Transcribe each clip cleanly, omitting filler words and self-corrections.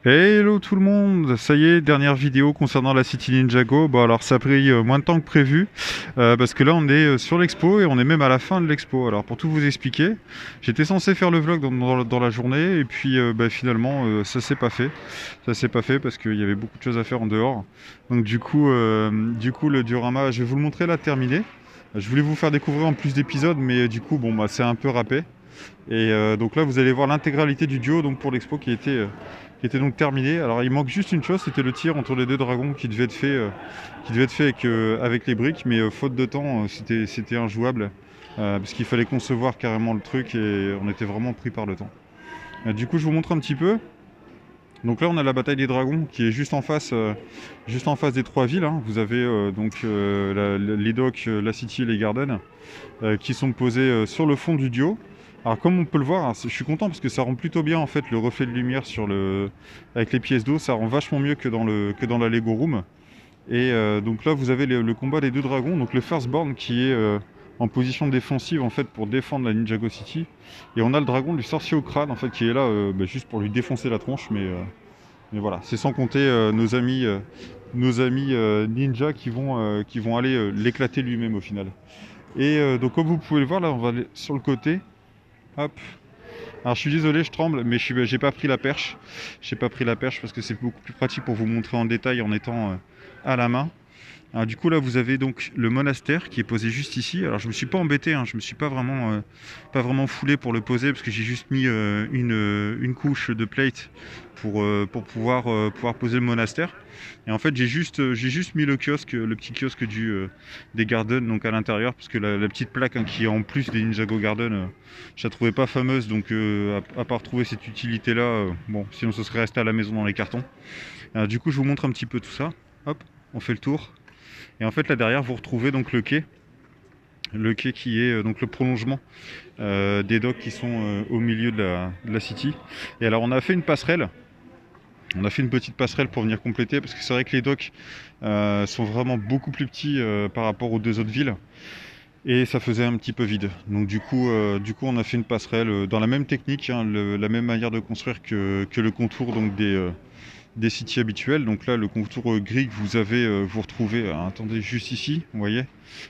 Hello tout le monde, ça y est, dernière vidéo concernant la City Ninjago. Bon alors ça a pris moins de temps que prévu parce que là on est sur l'expo et on est même à la fin de l'expo. Alors pour tout vous expliquer, j'étais censé faire le vlog dans la journée et puis finalement ça s'est pas fait. Ça s'est pas fait parce qu'il y avait beaucoup de choses à faire en dehors. Donc du coup le diorama, je vais vous le montrer là terminé. Je voulais vous faire découvrir en plus d'épisodes mais du coup bon bah c'est un peu râpé. Et donc là, vous allez voir l'intégralité du duo donc pour l'expo qui était donc terminé. Alors il manque juste une chose, c'était le tir entre les deux dragons qui devait être fait avec les briques, mais faute de temps, c'était injouable parce qu'il fallait concevoir carrément le truc et on était vraiment pris par le temps. Du coup, je vous montre un petit peu. Donc là, on a la bataille des dragons qui est juste en face des trois villes, hein. Vous avez les docks, la city et les gardens qui sont posés sur le fond du duo. Alors comme on peut le voir, hein, je suis content parce que ça rend plutôt bien en fait le reflet de lumière avec les pièces d'eau, ça rend vachement mieux que dans la Lego Room. Et donc là vous avez le combat des deux dragons, donc le Firstborn qui est en position défensive en fait pour défendre la Ninjago City. Et on a le dragon du sorcier au crâne en fait qui est là juste pour lui défoncer la tronche, mais voilà, c'est sans compter nos amis ninja qui vont aller l'éclater lui-même au final. Et donc comme vous pouvez le voir là, on va aller sur le côté. Hop. Alors je suis désolé, je tremble, mais j'ai pas pris la perche. J'ai pas pris la perche parce que c'est beaucoup plus pratique pour vous montrer en détail en étant à la main. Alors du coup là vous avez donc le monastère qui est posé juste ici. Alors je me suis pas embêté, hein, je me suis pas vraiment foulé pour le poser parce que j'ai juste mis une couche de plate pour pouvoir poser le monastère. Et en fait j'ai juste mis le petit kiosque des Garden donc à l'intérieur parce que la petite plaque hein, qui est en plus des Ninjago Garden, je la trouvais pas fameuse donc à part trouver cette utilité là, bon sinon ce serait resté à la maison dans les cartons. Du coup je vous montre un petit peu tout ça. Hop, on fait le tour. Et en fait là derrière vous retrouvez donc le quai qui est donc le prolongement des docks qui sont au milieu de la city. Et alors on a fait une passerelle, on a fait une petite passerelle pour venir compléter parce que c'est vrai que les docks sont vraiment beaucoup plus petits par rapport aux deux autres villes et ça faisait un petit peu vide. Donc du coup on a fait une passerelle dans la même technique, hein, la même manière de construire que le contour donc des cities habituels. Donc là, le contour gris que vous retrouvez, attendez, juste ici, vous voyez.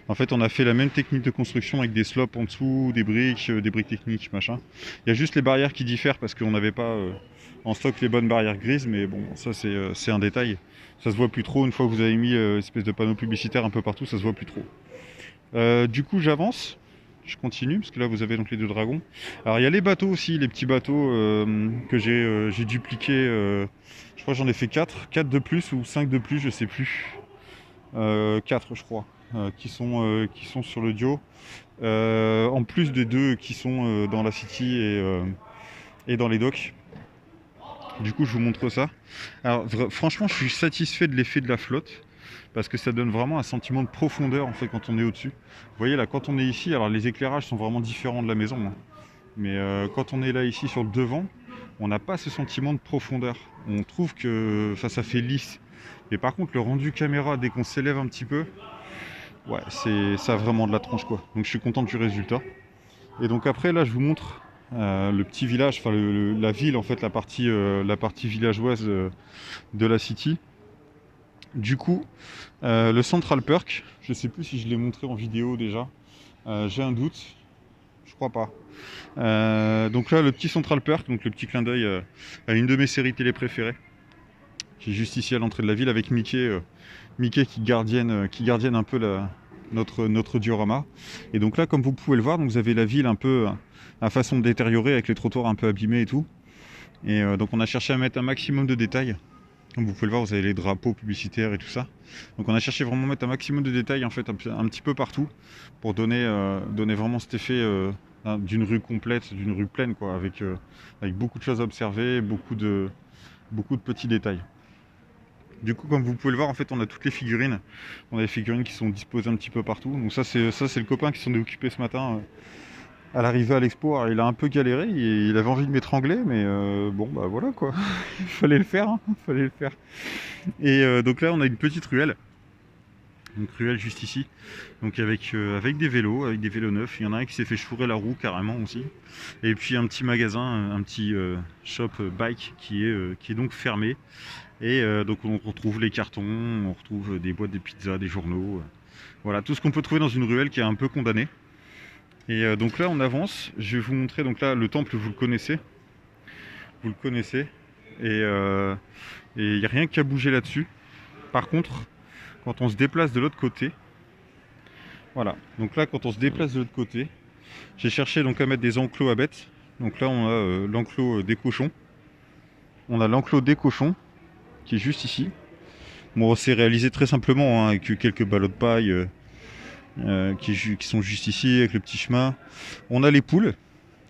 En fait, on a fait la même technique de construction avec des slopes en dessous, des briques techniques, machin. Il y a juste les barrières qui diffèrent parce qu'on n'avait pas en stock les bonnes barrières grises, mais bon, ça c'est un détail. Ça se voit plus trop, une fois que vous avez mis une espèce de panneau publicitaire un peu partout, ça se voit plus trop. Du coup, j'avance. Je continue parce que là vous avez donc les deux dragons. Alors il y a les bateaux aussi, les petits bateaux que j'ai dupliqués. Je crois que j'en ai fait 4 de plus ou 5 de plus, je sais plus. 4 je crois, qui sont sur le duo. En plus des deux qui sont dans la city et dans les docks. Du coup je vous montre ça. Alors franchement je suis satisfait de l'effet de la flotte parce que ça donne vraiment un sentiment de profondeur en fait quand on est au-dessus. Vous voyez là quand on est ici, alors les éclairages sont vraiment différents de la maison, hein. Mais quand on est là ici sur le devant, on n'a pas ce sentiment de profondeur. On trouve que ça fait lisse. Mais par contre le rendu caméra dès qu'on s'élève un petit peu, ouais ça a vraiment de la tronche quoi. Donc je suis content du résultat. Et donc après là je vous montre le petit village, enfin la ville en fait, la partie villageoise de la city. Du coup, le Central Perk, je sais plus si je l'ai montré en vidéo déjà, j'ai un doute, je crois pas. Donc là, le petit Central Perk, donc le petit clin d'œil à une de mes séries télé préférées, qui est juste ici à l'entrée de la ville avec Mickey qui gardienne un peu notre diorama. Et donc là, comme vous pouvez le voir, donc vous avez la ville un peu à façon détériorée avec les trottoirs un peu abîmés et tout. Et donc on a cherché à mettre un maximum de détails. Comme vous pouvez le voir, vous avez les drapeaux publicitaires et tout ça. Donc on a cherché vraiment à mettre un maximum de détails en fait un petit peu partout pour donner vraiment cet effet d'une rue complète, d'une rue pleine quoi, avec beaucoup de choses à observer, beaucoup de petits détails. Du coup, comme vous pouvez le voir, en fait, on a toutes les figurines. On a les figurines qui sont disposées un petit peu partout. Donc ça, c'est le copain qui s'en est occupé ce matin à l'arrivée à l'expo. Alors, il a un peu galéré, il avait envie de m'étrangler, mais bon, bah voilà quoi. Il fallait le faire, hein. Il fallait le faire. Et donc là, on a une petite ruelle Donc ruelle juste ici, donc avec des vélos neufs. Il y en a un qui s'est fait chourer la roue carrément aussi. Et puis un petit magasin, un petit shop bike qui est donc fermé. Et donc on retrouve les cartons, on retrouve des boîtes de pizza, des journaux. Voilà, tout ce qu'on peut trouver dans une ruelle qui est un peu condamnée. Et donc là on avance, je vais vous montrer, donc là le temple vous le connaissez. Vous le connaissez. Et il n'y a rien qui a bougé là-dessus. Par contre, quand on se déplace de l'autre côté, voilà, donc là quand on se déplace de l'autre côté, j'ai cherché donc à mettre des enclos à bêtes. Donc là on a l'enclos des cochons. On a l'enclos des cochons qui est juste ici. Bon, c'est réalisé très simplement hein, avec quelques ballots de paille qui sont juste ici avec le petit chemin. On a les poules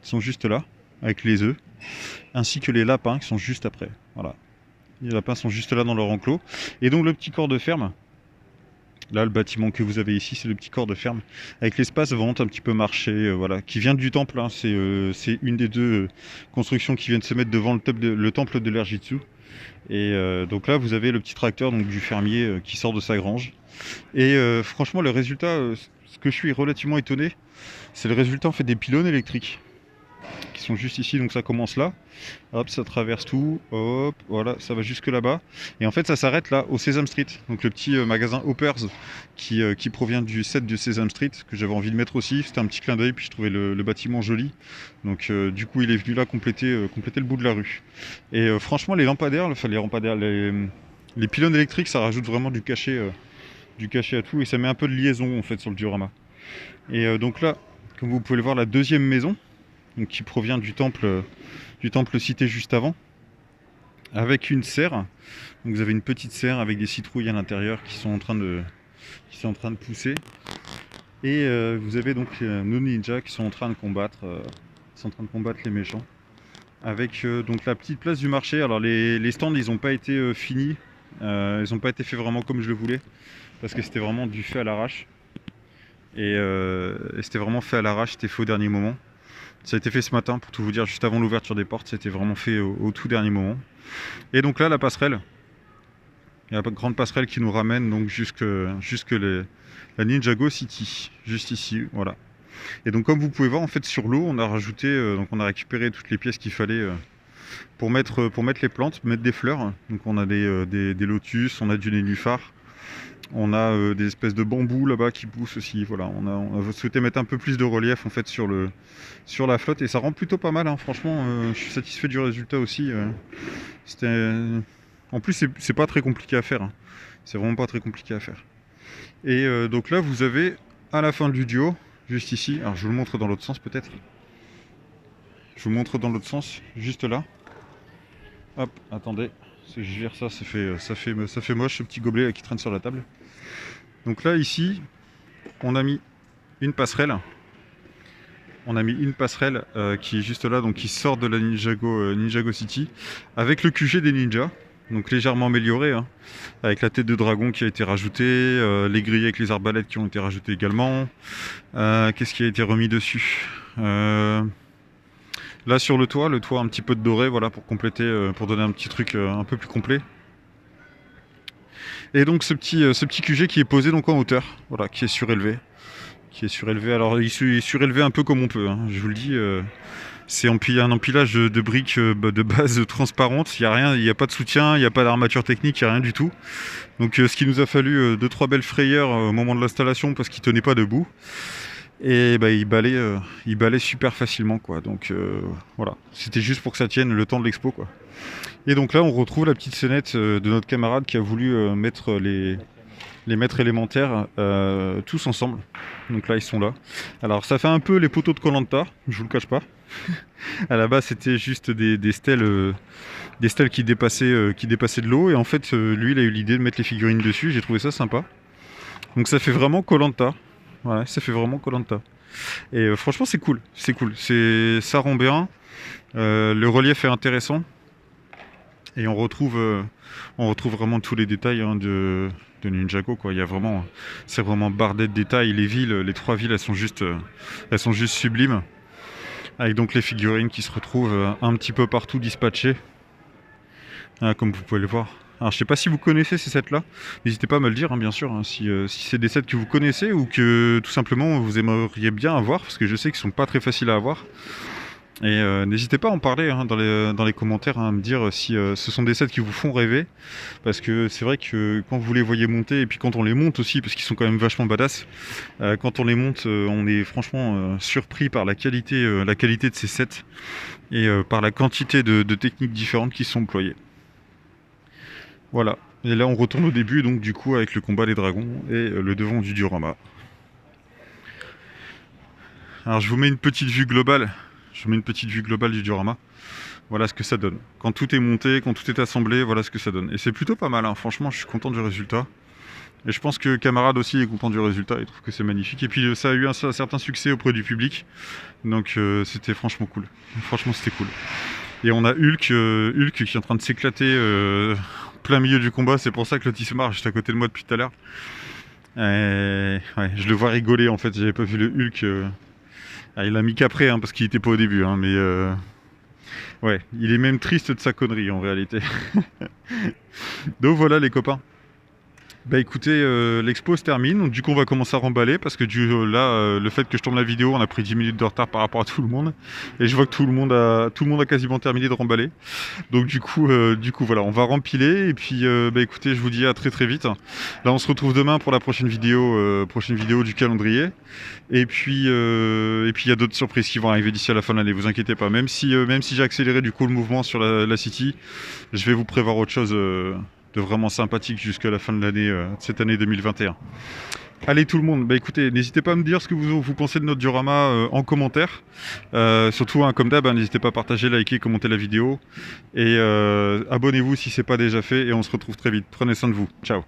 qui sont juste là avec les œufs, ainsi que les lapins qui sont juste après. Voilà, les lapins sont juste là dans leur enclos. Et donc le petit corps de ferme. Là, le bâtiment que vous avez ici, c'est le petit corps de ferme avec l'espace vente, un petit peu marché, voilà, qui vient du temple. Hein. C'est une des deux constructions qui viennent se mettre devant le temple de l'Erjitsu. Et donc là, vous avez le petit tracteur donc, du fermier qui sort de sa grange. Et franchement, le résultat, ce que je suis relativement étonné, c'est le résultat en fait des pylônes électriques qui sont juste ici. Donc ça commence là, hop, ça traverse tout, hop, voilà, ça va jusque là-bas. Et en fait, ça s'arrête là au Sesame Street, donc le petit magasin Hoppers qui provient du set de Sesame Street que j'avais envie de mettre aussi. C'était un petit clin d'œil, puis je trouvais le bâtiment joli. Donc du coup, il est venu là compléter le bout de la rue. Et franchement, les lampadaires, enfin les pylônes électriques, ça rajoute vraiment du cachet à tout et ça met un peu de liaison en fait sur le diorama. Et donc là, comme vous pouvez le voir, la deuxième maison, donc, qui provient du temple cité juste avant, avec une serre. Donc vous avez une petite serre avec des citrouilles à l'intérieur qui sont en train de pousser. Et vous avez donc nos ninjas qui sont en train de combattre, les méchants. Avec donc la petite place du marché. Alors les stands ils n'ont pas été finis, ils n'ont pas été faits vraiment comme je le voulais, parce que c'était vraiment du fait à l'arrache. Et c'était vraiment fait à l'arrache, c'était fait au dernier moment. Ça a été fait ce matin, pour tout vous dire, juste avant l'ouverture des portes, c'était vraiment fait au tout dernier moment. Et donc là, la passerelle, il y a une grande passerelle qui nous ramène donc jusque la Ninjago City, juste ici, voilà. Et donc comme vous pouvez voir, en fait, sur l'eau, on a rajouté, donc on a récupéré toutes les pièces qu'il fallait pour mettre les plantes, mettre des fleurs. Donc on a des lotus, on a du nénuphar. On a des espèces de bambous là-bas qui poussent aussi. Voilà, on a souhaité mettre un peu plus de relief en fait sur la flotte et ça rend plutôt pas mal. Hein. Franchement, je suis satisfait du résultat aussi. En plus, c'est pas très compliqué à faire. Hein. C'est vraiment pas très compliqué à faire. Et donc là, vous avez à la fin du duo, juste ici. Alors, je vous le montre dans l'autre sens peut-être. Je vous montre dans l'autre sens, juste là. Hop, attendez. Si je vire ça, ça fait moche ce petit gobelet là, qui traîne sur la table. Donc là ici, on a mis une passerelle. Qui est juste là, donc qui sort de la Ninjago City, avec le QG des ninjas, donc légèrement amélioré, hein, avec la tête de dragon qui a été rajoutée, les grilles avec les arbalètes qui ont été rajoutées également. Qu'est-ce qui a été remis dessus Là sur le toit un petit peu de doré, voilà, pour compléter, pour donner un petit truc un peu plus complet. Et donc ce petit QG qui est posé donc en hauteur, voilà, qui est surélevé. Alors il est surélevé un peu comme on peut, hein, je vous le dis. C'est un empilage de briques de base transparente. Il n'y a pas de soutien, il n'y a pas d'armature technique, il n'y a rien du tout. Donc ce qui nous a fallu 2-3 belles frayeurs au moment de l'installation parce qu'il tenait pas debout. Et bah, il balait super facilement quoi. Donc voilà, c'était juste pour que ça tienne le temps de l'expo quoi. Et donc là on retrouve la petite scénette de notre camarade qui a voulu mettre les maîtres élémentaires tous ensemble. Donc là ils sont là. Alors ça fait un peu les poteaux de Koh-Lanta, je vous le cache pas. À la base c'était juste des stèles qui dépassaient de l'eau et en fait lui il a eu l'idée de mettre les figurines dessus, j'ai trouvé ça sympa. Donc ça fait vraiment Koh-Lanta. Voilà, ça fait vraiment Koh-Lanta. Et franchement c'est cool. Ça rend bien. Le relief est intéressant. Et on retrouve vraiment tous les détails hein, de Ninjago quoi. C'est vraiment bardé de détails. Les 3 villes elles sont juste sublimes. Avec donc les figurines qui se retrouvent un petit peu partout dispatchées. Comme vous pouvez le voir. Alors je sais pas si vous connaissez ces sets là, n'hésitez pas à me le dire hein, bien sûr, hein, si c'est des sets que vous connaissez ou que tout simplement vous aimeriez bien avoir, parce que je sais qu'ils sont pas très faciles à avoir. Et n'hésitez pas à en parler hein, dans les commentaires, hein, à me dire si ce sont des sets qui vous font rêver. Parce que c'est vrai que quand vous les voyez monter, et puis quand on les monte aussi, parce qu'ils sont quand même vachement badass, quand on les monte, on est franchement surpris par la qualité de ces sets et par la quantité de techniques différentes qui sont employées. Voilà. Et là on retourne au début, donc du coup avec le combat des dragons et le devant du diorama. Alors je vous mets une petite vue globale. Je vous mets une petite vue globale du diorama. Voilà ce que ça donne. Quand tout est monté, quand tout est assemblé, voilà ce que ça donne. Et c'est plutôt pas mal, hein. Franchement, je suis content du résultat. Et je pense que Camarade aussi est content du résultat, il trouve que c'est magnifique. Et puis ça a eu un certain succès auprès du public. Donc c'était franchement cool. Franchement, c'était cool. Et on a Hulk qui est en train de s'éclater plein milieu du combat. C'est pour ça que l'autre il se marre juste à côté de moi depuis tout à l'heure. Ouais, je le vois rigoler en fait. J'avais pas vu le Hulk. Il a mis qu'après, hein, parce qu'il était pas au début. Hein, mais ouais, il est même triste de sa connerie en réalité. Donc voilà les copains. Bah écoutez, l'expo se termine, donc du coup on va commencer à remballer parce que le fait que je tourne la vidéo, on a pris 10 minutes de retard par rapport à tout le monde et je vois que tout le monde a quasiment terminé de remballer. Donc du coup voilà, on va rempiler et puis bah écoutez, je vous dis à très très vite. Là on se retrouve demain pour la prochaine vidéo du calendrier et puis il y a d'autres surprises qui vont arriver d'ici à la fin de l'année, vous inquiétez pas. Même si j'ai accéléré du coup le mouvement sur la City, je vais vous prévoir autre chose de vraiment sympathique jusqu'à la fin de l'année, cette année 2021. Allez tout le monde, bah écoutez, n'hésitez pas à me dire ce que vous pensez de notre diorama en commentaire. Surtout, hein, comme d'hab, hein, n'hésitez pas à partager, liker, commenter la vidéo. Et abonnez-vous si c'est pas déjà fait. Et on se retrouve très vite. Prenez soin de vous. Ciao.